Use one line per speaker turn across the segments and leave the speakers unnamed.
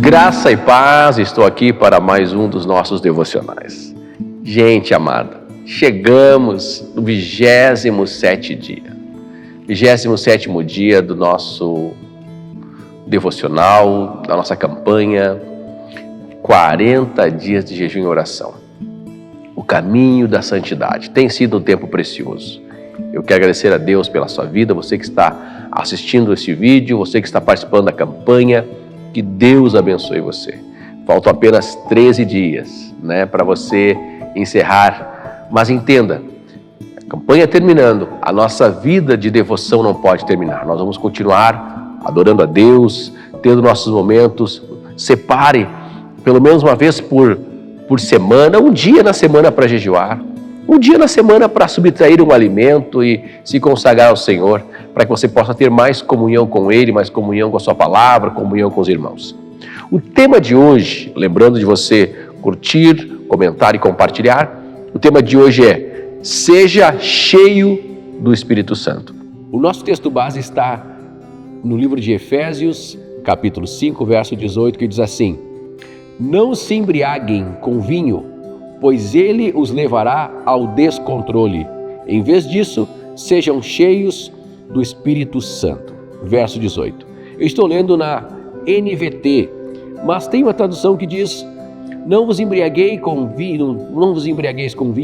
Graça e paz, estou aqui para mais um dos nossos devocionais. Gente amada, chegamos no 27º dia. 27º dia do nosso devocional, da nossa campanha, 40 dias de jejum e oração. O caminho da santidade. Tem sido um tempo precioso. Eu quero agradecer a Deus pela sua vida, você que está assistindo esse vídeo, você que está participando da campanha, que Deus abençoe você. Faltam apenas 13 dias, para você encerrar. Mas entenda, a campanha terminando, a nossa vida de devoção não pode terminar. Nós vamos continuar adorando a Deus, tendo nossos momentos. Separe pelo menos uma vez por semana, um dia na semana para jejuar, um dia na semana para subtrair um alimento e se consagrar ao Senhor, para que você possa ter mais comunhão com Ele, mais comunhão com a sua palavra, comunhão com os irmãos. O tema de hoje, lembrando de você curtir, comentar e compartilhar, o tema de hoje é: seja cheio do Espírito Santo. O nosso texto base está no livro de Efésios, capítulo 5, verso 18, que diz assim: não se embriaguem com vinho, pois ele os levará ao descontrole. Em vez disso, sejam cheios do Espírito Santo. Verso 18. Eu estou lendo na NVT, mas tem uma tradução que diz: não vos embriagueis com vinho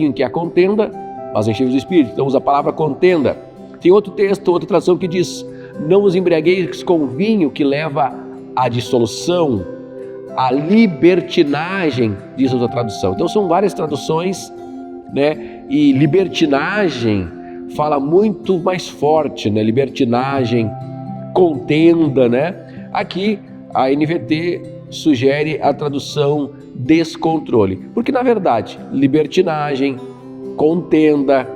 em que há contenda, mas enchei-vos do Espírito. Então usa a palavra contenda. Tem outro texto, outra tradução que diz: não vos embriagueis com vinho que leva à dissolução, à libertinagem, diz outra tradução. Então são várias traduções, e libertinagem fala muito mais forte, libertinagem, contenda, Aqui a NVT sugere a tradução descontrole, porque na verdade libertinagem, contenda,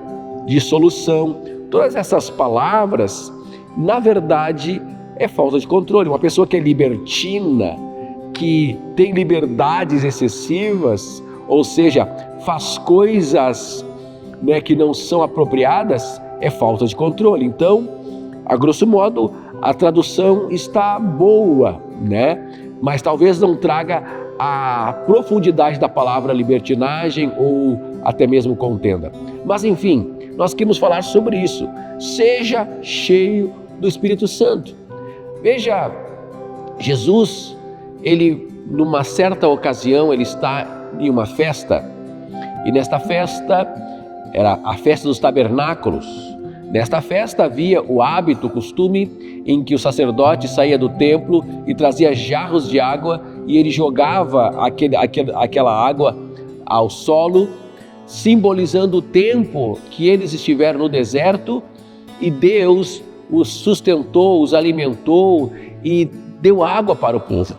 dissolução, todas essas palavras na verdade é falta de controle. Uma pessoa que é libertina, que tem liberdades excessivas, ou seja, faz coisas que não são apropriadas, é falta de controle. Então, a grosso modo, a tradução está boa, mas talvez não traga a profundidade da palavra libertinagem ou até mesmo contenda. Mas enfim, nós queremos falar sobre isso. Seja cheio do Espírito Santo. Veja, Jesus, ele numa certa ocasião, ele está em uma festa, e nesta festa era a festa dos tabernáculos. Nesta festa havia o hábito, o costume em que o sacerdote saía do templo e trazia jarros de água e ele jogava aquela água ao solo, simbolizando o tempo que eles estiveram no deserto e Deus os sustentou, os alimentou e deu água para o povo.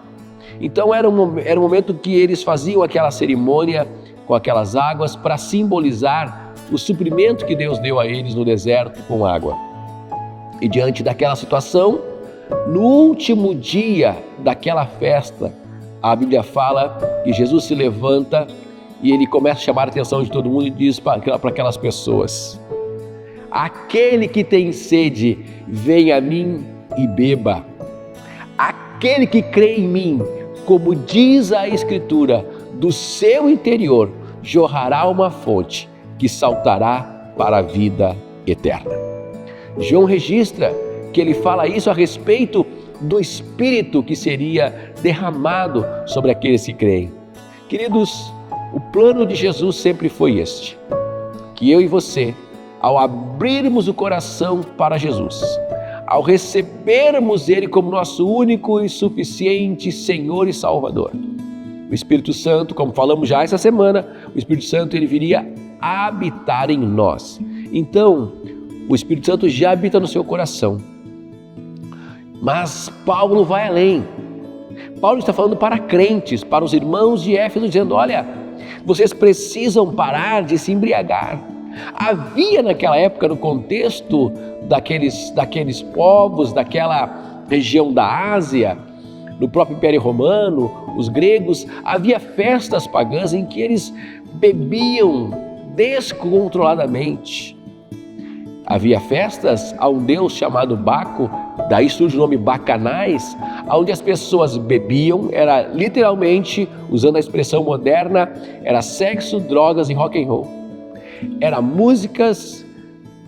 Então era um momento que eles faziam aquela cerimônia com aquelas águas para simbolizar o suprimento que Deus deu a eles no deserto com água. E diante daquela situação, no último dia daquela festa, a Bíblia fala que Jesus se levanta e ele começa a chamar a atenção de todo mundo e diz para aquelas pessoas: aquele que tem sede, venha a mim e beba. Aquele que crê em mim, como diz a Escritura, do seu interior jorrará uma fonte que saltará para a vida eterna. João registra que ele fala isso a respeito do Espírito que seria derramado sobre aqueles que creem. Queridos, o plano de Jesus sempre foi este: que eu e você, ao abrirmos o coração para Jesus, ao recebermos Ele como nosso único e suficiente Senhor e Salvador, o Espírito Santo, como falamos já essa semana, o Espírito Santo ele viria habitar em nós. Então, o Espírito Santo já habita no seu coração. Mas Paulo vai além. Paulo está falando para crentes, para os irmãos de Éfeso, dizendo: olha, vocês precisam parar de se embriagar. Havia naquela época, no contexto daqueles povos, daquela região da Ásia, no próprio Império Romano, os gregos, havia festas pagãs em que eles bebiam descontroladamente. Havia festas a um deus chamado Baco, Daí surge o nome bacanais, onde as pessoas bebiam, era literalmente, usando a expressão moderna, era sexo, drogas e rock and roll. Era músicas,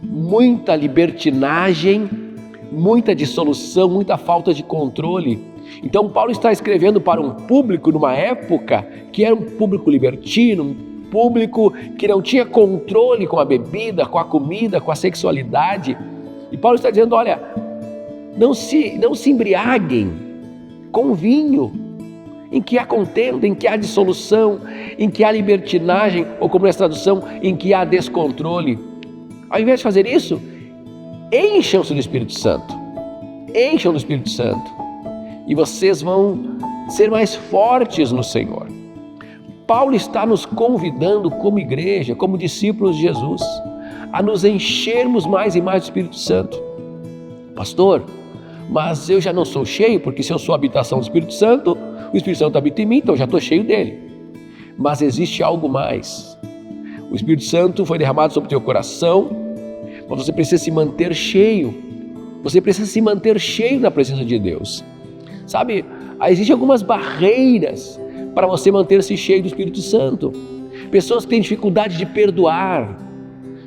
muita libertinagem, muita dissolução, muita falta de controle. Então Paulo está escrevendo para um público numa época que era um público libertino, um público que não tinha controle com a bebida, com a comida, com a sexualidade. E Paulo está dizendo, olha, não se embriaguem com vinho, em que há contenda, em que há dissolução, em que há libertinagem, ou como nessa tradução, em que há descontrole. Ao invés de fazer isso, encham-se do Espírito Santo. Encham do Espírito Santo. E vocês vão ser mais fortes no Senhor. Paulo está nos convidando como igreja, como discípulos de Jesus, a nos enchermos mais e mais do Espírito Santo. Pastor, mas eu já não sou cheio, porque se eu sou a habitação do Espírito Santo, o Espírito Santo habita em mim, então eu já estou cheio dele. Mas existe algo mais. O Espírito Santo foi derramado sobre o teu coração, mas você precisa se manter cheio. Você precisa se manter cheio na presença de Deus. Sabe, existem algumas barreiras para você manter-se cheio do Espírito Santo. Pessoas que têm dificuldade de perdoar.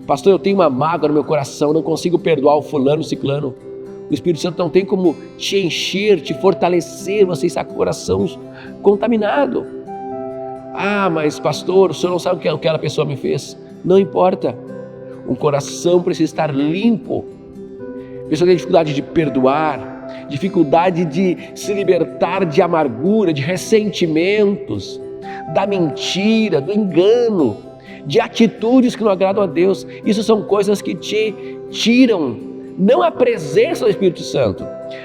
Pastor, eu tenho uma mágoa no meu coração, não consigo perdoar o fulano, o ciclano. O Espírito Santo não tem como te encher, te fortalecer, você está com o coração contaminado. Ah, mas pastor, o senhor não sabe o que aquela pessoa me fez? Não importa. O coração precisa estar limpo. Pessoa que tem dificuldade de perdoar, dificuldade de se libertar de amargura, de ressentimentos, da mentira, do engano, de atitudes que não agradam a Deus. Isso são coisas que te tiram não a presença do Espírito Santo,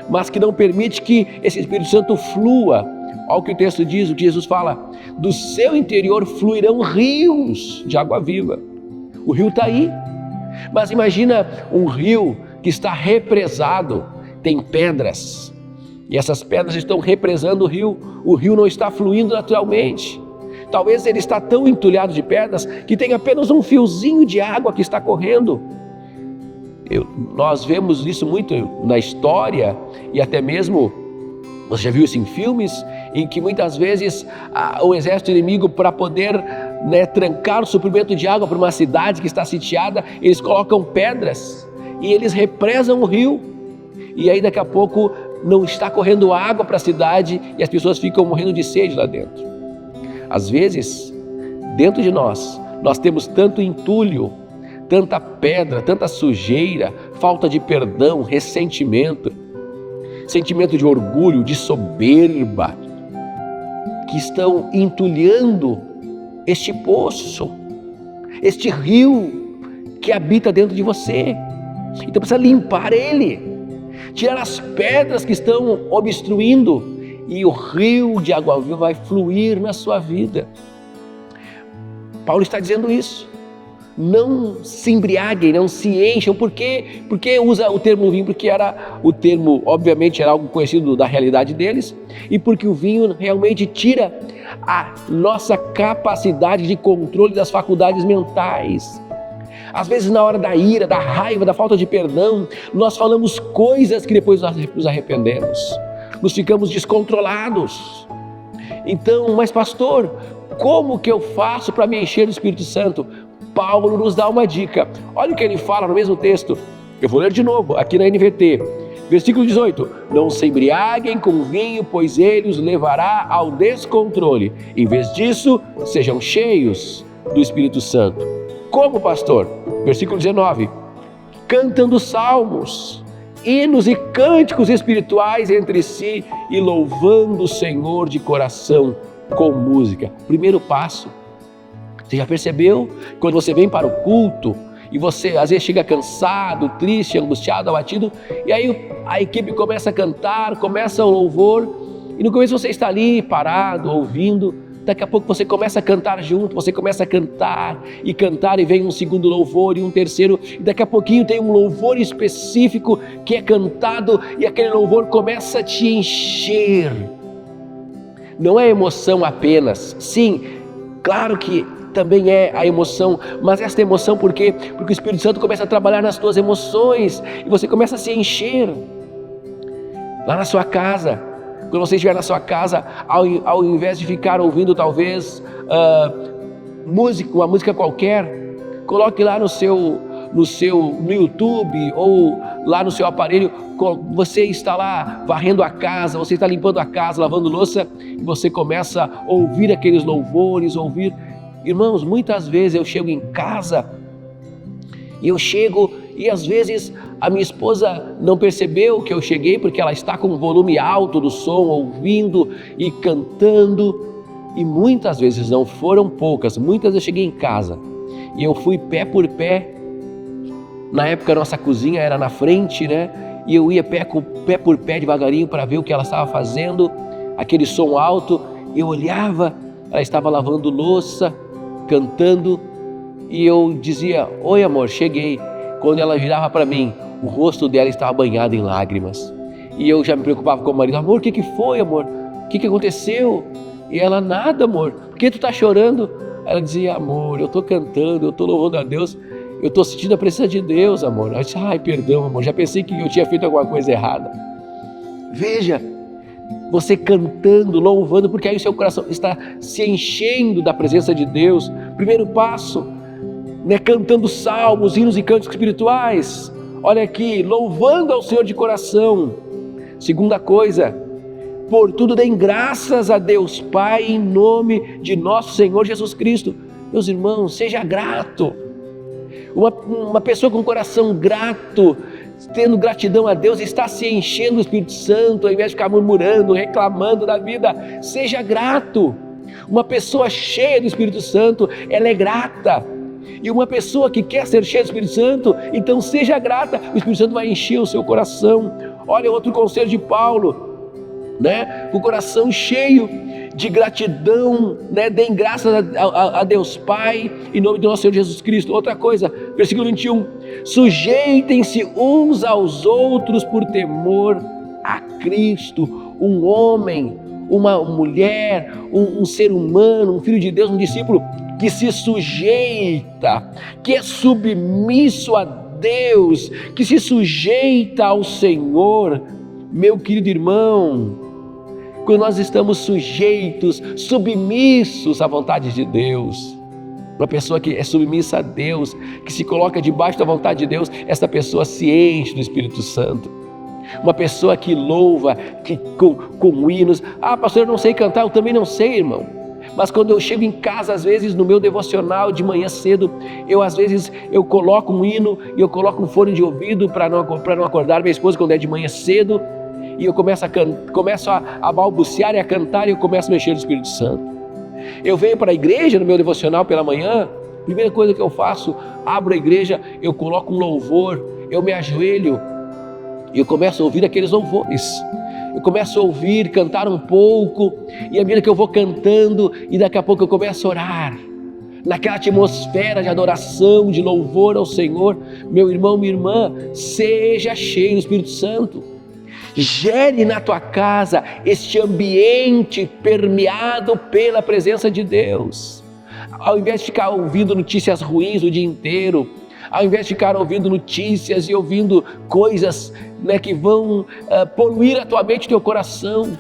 mas que não permite que esse Espírito Santo flua. Olha o que o texto diz, o que Jesus fala: do seu interior fluirão rios de água viva. O rio está aí, mas imagina um rio que está represado, tem pedras, e essas pedras estão represando o rio não está fluindo naturalmente. Talvez ele está tão entulhado de pedras que tem apenas um fiozinho de água que está correndo. Nós vemos isso muito na história, e até mesmo, você já viu isso em filmes, em que muitas vezes o exército inimigo, para poder trancar o suprimento de água para uma cidade que está sitiada, eles colocam pedras e eles represam o rio, e aí daqui a pouco não está correndo água para a cidade e as pessoas ficam morrendo de sede lá dentro. Às vezes, dentro de nós temos tanto entulho, tanta pedra, tanta sujeira, falta de perdão, ressentimento, sentimento de orgulho, de soberba, que estão entulhando este poço, este rio que habita dentro de você. Então precisa limpar ele, tirar as pedras que estão obstruindo, e o rio de água viva vai fluir na sua vida. Paulo está dizendo isso. Não se embriaguem, não se encham. Por quê? Porque usa o termo vinho, porque era o termo, obviamente, era algo conhecido da realidade deles, e porque o vinho realmente tira a nossa capacidade de controle das faculdades mentais. Às vezes, na hora da ira, da raiva, da falta de perdão, nós falamos coisas que depois nos arrependemos, nos ficamos descontrolados. Então, mas pastor, como que eu faço para me encher do Espírito Santo? Paulo nos dá uma dica. Olha o que ele fala no mesmo texto. Eu vou ler de novo, aqui na NVT. Versículo 18. Não se embriaguem com vinho, pois ele os levará ao descontrole. Em vez disso, sejam cheios do Espírito Santo. Como, pastor? Versículo 19. Cantando salmos, hinos e cânticos espirituais entre si e louvando o Senhor de coração com música. Primeiro passo. Você já percebeu? Quando você vem para o culto e você às vezes chega cansado, triste, angustiado, abatido, e aí a equipe começa a cantar, começa o louvor, e no começo você está ali parado, ouvindo, daqui a pouco você começa a cantar junto, você começa a cantar, e vem um segundo louvor e um terceiro, e daqui a pouquinho tem um louvor específico que é cantado, e aquele louvor começa a te encher. Não é emoção apenas, sim, claro que também é a emoção, mas esta emoção por quê? Porque o Espírito Santo começa a trabalhar nas tuas emoções, e você começa a se encher. lá na sua casa. Quando você estiver na sua casa, ao invés de ficar ouvindo talvez uma música qualquer, coloque lá no YouTube ou lá no seu aparelho. Você está lá varrendo a casa, você está limpando a casa, lavando louça, e você começa a ouvir aqueles louvores, Irmãos, muitas vezes eu chego em casa e às vezes a minha esposa não percebeu que eu cheguei, porque ela está com o volume alto do som, ouvindo e cantando. E muitas vezes, não foram poucas, muitas vezes eu cheguei em casa e eu fui pé por pé. Na época a nossa cozinha era na frente, né? E eu ia pé por pé devagarinho para ver o que ela estava fazendo, aquele som alto. Eu olhava, ela estava lavando louça, cantando, e eu dizia: oi amor, cheguei. Quando ela virava para mim, o rosto dela estava banhado em lágrimas, e eu já me preocupava com o marido: amor, o que foi, amor? O que aconteceu? E ela: nada, amor, por que tu está chorando? Ela dizia: amor, eu estou cantando, eu estou louvando a Deus, eu estou sentindo a presença de Deus, amor. Eu disse: ai, perdão, amor, já pensei que eu tinha feito alguma coisa errada. Veja, você cantando, louvando, porque aí o seu coração está se enchendo da presença de Deus. Primeiro passo, né, cantando salmos, hinos e cânticos espirituais. Olha aqui, louvando ao Senhor de coração. Segunda coisa, por tudo deem graças a Deus Pai em nome de nosso Senhor Jesus Cristo. Meus irmãos, seja grato. Uma pessoa com coração grato, tendo gratidão a Deus, está se enchendo do Espírito Santo, ao invés de ficar murmurando, reclamando da vida. Seja grato. Uma pessoa cheia do Espírito Santo, ela é grata. E uma pessoa que quer ser cheia do Espírito Santo, então seja grata. O Espírito Santo vai encher o seu coração. Olha outro conselho de Paulo, né? Com o coração cheio de gratidão, né? Deem graças a Deus Pai em nome do nosso Senhor Jesus Cristo. Outra coisa, versículo 21, sujeitem-se uns aos outros por temor a Cristo. Um homem, uma mulher, um ser humano, um filho de Deus, um discípulo que se sujeita, que é submisso a Deus, que se sujeita ao Senhor. Meu querido irmão, quando nós estamos sujeitos, submissos à vontade de Deus, uma pessoa que é submissa a Deus, que se coloca debaixo da vontade de Deus, essa pessoa se enche do Espírito Santo. Uma pessoa que louva, que com hinos. Ah, pastor, eu não sei cantar. Eu também não sei, irmão. Mas quando eu chego em casa, às vezes no meu devocional de manhã cedo, às vezes eu coloco um hino e eu coloco um fone de ouvido para não acordar minha esposa quando é de manhã cedo. E eu começo a balbuciar e a cantar, e eu começo a mexer no Espírito Santo. Eu venho para a igreja no meu devocional pela manhã, primeira coisa que eu faço, abro a igreja, eu coloco um louvor, eu me ajoelho e eu começo a ouvir aqueles louvores. Eu começo a ouvir, cantar um pouco, e à medida que eu vou cantando, e daqui a pouco eu começo a orar, naquela atmosfera de adoração, de louvor ao Senhor. Meu irmão, minha irmã, seja cheio do Espírito Santo. Gere na tua casa este ambiente permeado pela presença de Deus. Ao invés de ficar ouvindo notícias ruins o dia inteiro, ao invés de ficar ouvindo notícias e ouvindo coisas, né, que vão poluir a tua mente e teu coração,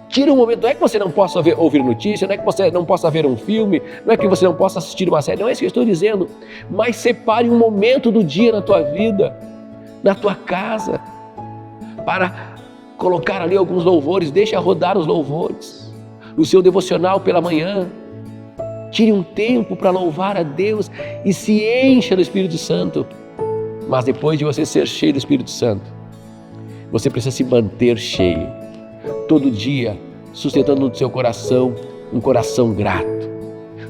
tira um momento. Não é que você não possa ouvir notícia, não é que você não possa ver um filme, não é que você não possa assistir uma série, não é isso que eu estou dizendo, mas separe um momento do dia na tua vida, na tua casa, para colocar ali alguns louvores. Deixa rodar os louvores no seu devocional pela manhã. Tire um tempo para louvar a Deus e se encha do Espírito Santo. Mas depois de você ser cheio do Espírito Santo, você precisa se manter cheio, todo dia, sustentando no seu coração um coração grato.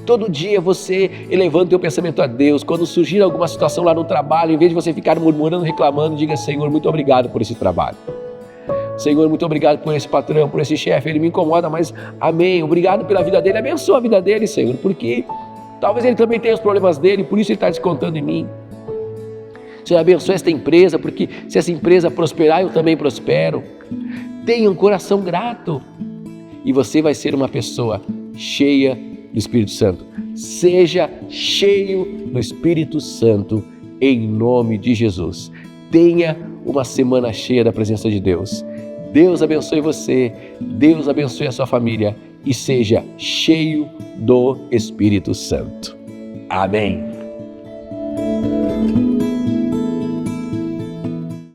Todo dia você elevando o teu pensamento a Deus. Quando surgir alguma situação lá no trabalho, em vez de você ficar murmurando, reclamando, diga: Senhor, muito obrigado por esse trabalho. Senhor, muito obrigado por esse patrão, por esse chefe, ele me incomoda, mas amém, obrigado pela vida dele, abençoa a vida dele, Senhor, porque talvez ele também tenha os problemas dele, por isso ele está descontando em mim. Senhor, abençoa esta empresa, porque se essa empresa prosperar, eu também prospero. Tenha um coração grato e você vai ser uma pessoa cheia do Espírito Santo. Seja cheio do Espírito Santo em nome de Jesus. Tenha uma semana cheia da presença de Deus. Deus abençoe você, Deus abençoe a sua família e seja cheio do Espírito Santo. Amém.